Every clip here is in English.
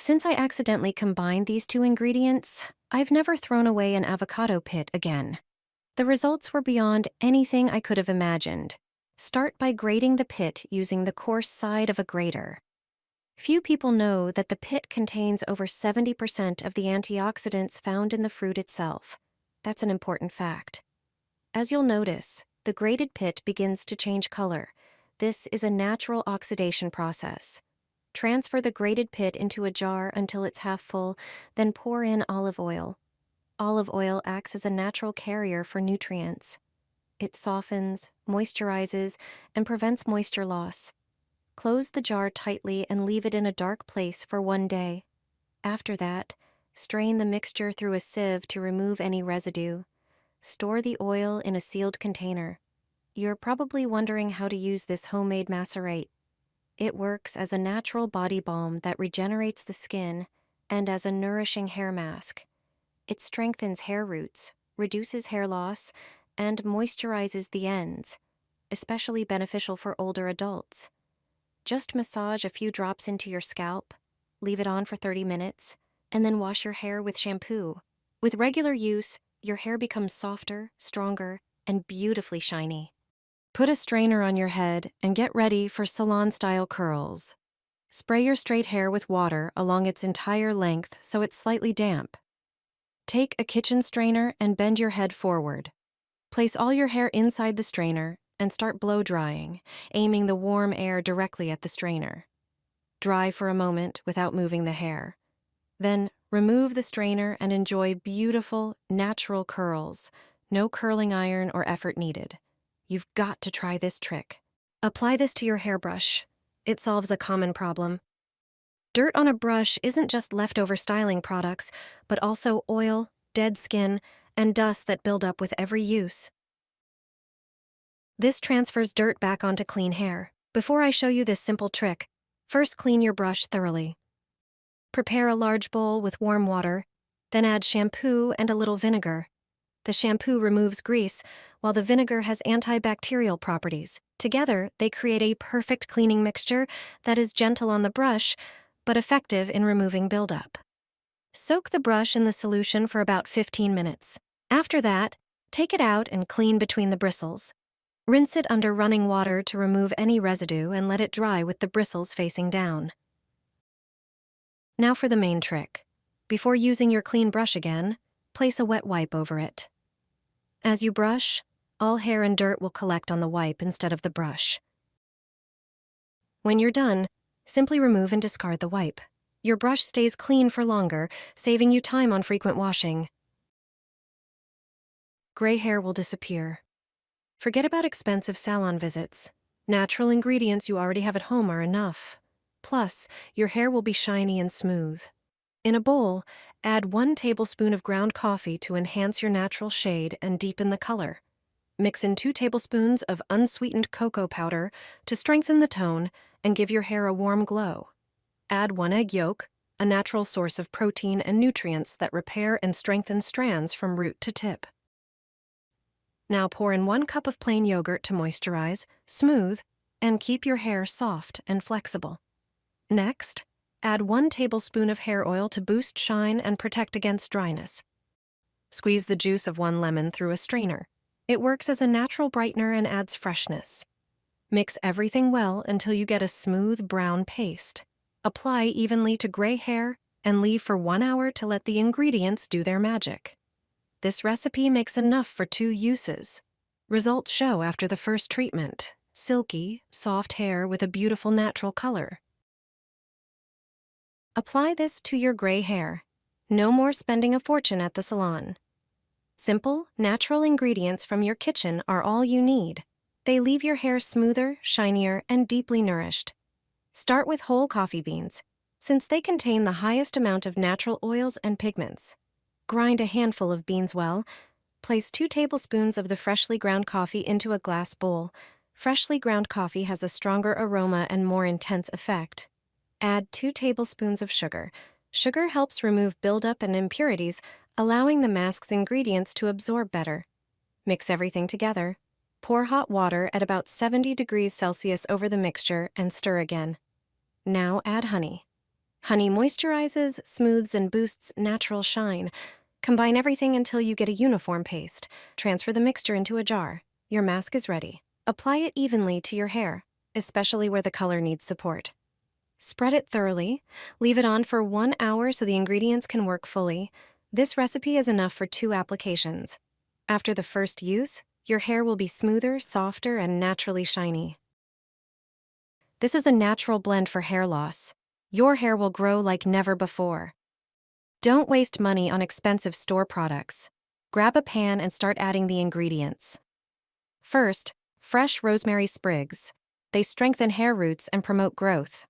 Since I accidentally combined these two ingredients, I've never thrown away an avocado pit again. The results were beyond anything I could have imagined. Start by grating the pit using the coarse side of a grater. Few people know that the pit contains over 70% of the antioxidants found in the fruit itself. That's an important fact. As you'll notice, the grated pit begins to change color. This is a natural oxidation process. Transfer the grated pit into a jar until it's half full, then pour in olive oil. Olive oil acts as a natural carrier for nutrients. It softens, moisturizes, and prevents moisture loss. Close the jar tightly and leave it in a dark place for 1 day. After that, strain the mixture through a sieve to remove any residue. Store the oil in a sealed container. You're probably wondering how to use this homemade macerate. It works as a natural body balm that regenerates the skin and as a nourishing hair mask. It strengthens hair roots, reduces hair loss, and moisturizes the ends, especially beneficial for older adults. Just massage a few drops into your scalp, leave it on for 30 minutes, and then wash your hair with shampoo. With regular use, your hair becomes softer, stronger, and beautifully shiny. Put a strainer on your head and get ready for salon-style curls. Spray your straight hair with water along its entire length so it's slightly damp. Take a kitchen strainer and bend your head forward. Place all your hair inside the strainer and start blow drying, aiming the warm air directly at the strainer. Dry for a moment without moving the hair. Then remove the strainer and enjoy beautiful, natural curls. No curling iron or effort needed. You've got to try this trick. Apply this to your hairbrush. It solves a common problem. Dirt on a brush isn't just leftover styling products, but also oil, dead skin, and dust that build up with every use. This transfers dirt back onto clean hair. Before I show you this simple trick, first clean your brush thoroughly. Prepare a large bowl with warm water, then add shampoo and a little vinegar. The shampoo removes grease, while the vinegar has antibacterial properties. Together, they create a perfect cleaning mixture that is gentle on the brush, but effective in removing buildup. Soak the brush in the solution for about 15 minutes. After that, take it out and clean between the bristles. Rinse it under running water to remove any residue and let it dry with the bristles facing down. Now for the main trick. Before using your clean brush again, place a wet wipe over it. As you brush, all hair and dirt will collect on the wipe instead of the brush. When you're done, simply remove and discard the wipe. Your brush stays clean for longer, saving you time on frequent washing. Gray hair will disappear. Forget about expensive salon visits. Natural ingredients you already have at home are enough. Plus, your hair will be shiny and smooth. In a bowl, add 1 tablespoon of ground coffee to enhance your natural shade and deepen the color. Mix in 2 tablespoons of unsweetened cocoa powder to strengthen the tone and give your hair a warm glow. Add 1 egg yolk, a natural source of protein and nutrients that repair and strengthen strands from root to tip. Now pour in 1 cup of plain yogurt to moisturize, smooth, and keep your hair soft and flexible. Next, add 1 tablespoon of hair oil to boost shine and protect against dryness. Squeeze the juice of 1 lemon through a strainer. It works as a natural brightener and adds freshness. Mix everything well until you get a smooth brown paste. Apply evenly to gray hair and leave for 1 hour to let the ingredients do their magic. This recipe makes enough for 2 uses. Results show after the first treatment: silky, soft hair with a beautiful natural color. Apply this to your gray hair. No more spending a fortune at the salon. Simple, natural ingredients from your kitchen are all you need. They leave your hair smoother, shinier, and deeply nourished. Start with whole coffee beans, since they contain the highest amount of natural oils and pigments. Grind a handful of beans well. Place 2 tablespoons of the freshly ground coffee into a glass bowl. Freshly ground coffee has a stronger aroma and more intense effect. Add 2 tablespoons of sugar. Sugar helps remove buildup and impurities, allowing the mask's ingredients to absorb better. Mix everything together. Pour hot water at about 70 degrees Celsius over the mixture and stir again. Now add honey. Honey moisturizes, smooths, and boosts natural shine. Combine everything until you get a uniform paste. Transfer the mixture into a jar. Your mask is ready. Apply it evenly to your hair, especially where the color needs support. Spread it thoroughly. Leave it on for 1 hour so the ingredients can work fully. This recipe is enough for 2 applications. After the first use, your hair will be smoother, softer, and naturally shiny. This is a natural blend for hair loss. Your hair will grow like never before. Don't waste money on expensive store products. Grab a pan and start adding the ingredients. First, fresh rosemary sprigs. They strengthen hair roots and promote growth.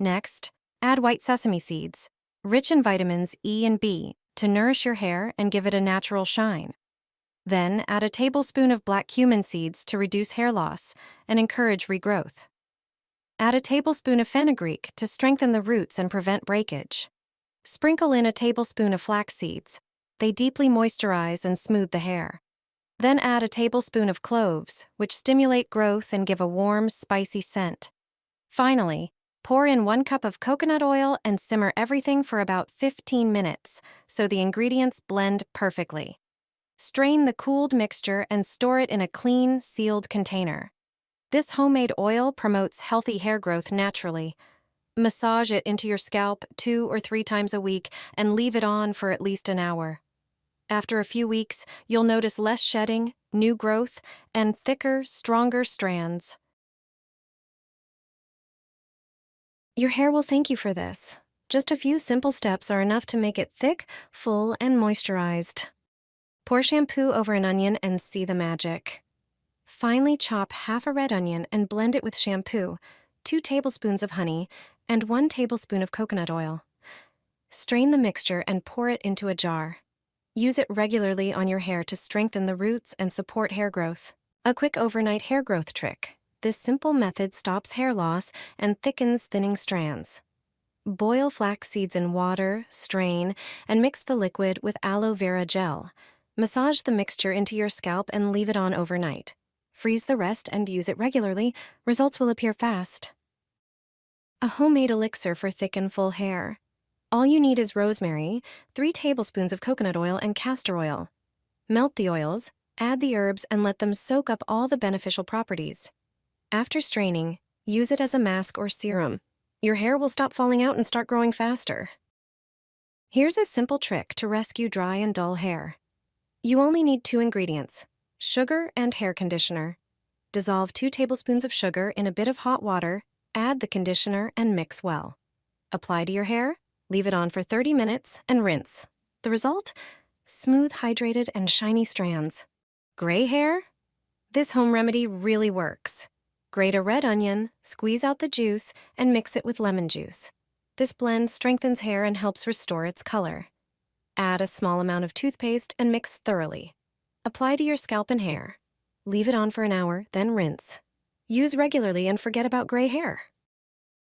Next, add white sesame seeds, rich in vitamins E and B, to nourish your hair and give it a natural shine. Then, add a tablespoon of black cumin seeds to reduce hair loss and encourage regrowth. Add a tablespoon of fenugreek to strengthen the roots and prevent breakage. Sprinkle in a tablespoon of flax seeds. They deeply moisturize and smooth the hair. Then add a tablespoon of cloves, which stimulate growth and give a warm, spicy scent. Finally, pour in 1 cup of coconut oil and simmer everything for about 15 minutes so the ingredients blend perfectly. Strain the cooled mixture and store it in a clean, sealed container. This homemade oil promotes healthy hair growth naturally. Massage it into your scalp 2 or 3 times a week and leave it on for at least an hour. After a few weeks, you'll notice less shedding, new growth, and thicker, stronger strands. Your hair will thank you for this. Just a few simple steps are enough to make it thick, full, and moisturized. Pour shampoo over an onion and see the magic. Finely chop half a red onion and blend it with shampoo, 2 tablespoons of honey, and 1 tablespoon of coconut oil. Strain the mixture and pour it into a jar. Use it regularly on your hair to strengthen the roots and support hair growth. A quick overnight hair growth trick. This simple method stops hair loss and thickens thinning strands. Boil flax seeds in water, strain, and mix the liquid with aloe vera gel. Massage the mixture into your scalp and leave it on overnight. Freeze the rest and use it regularly. Results will appear fast. A homemade elixir for thick and full hair. All you need is rosemary, 3 tablespoons of coconut oil, and castor oil. Melt the oils, add the herbs, and let them soak up all the beneficial properties. After straining, use it as a mask or serum. Your hair will stop falling out and start growing faster. Here's a simple trick to rescue dry and dull hair. You only need 2 ingredients: sugar and hair conditioner. Dissolve 2 tablespoons of sugar in a bit of hot water, add the conditioner, and mix well. Apply to your hair, leave it on for 30 minutes, and rinse. The result? Smooth, hydrated, and shiny strands. Gray hair? This home remedy really works. Grate a red onion, squeeze out the juice, and mix it with lemon juice. This blend strengthens hair and helps restore its color. Add a small amount of toothpaste and mix thoroughly. Apply to your scalp and hair. Leave it on for an hour, then rinse. Use regularly and forget about gray hair.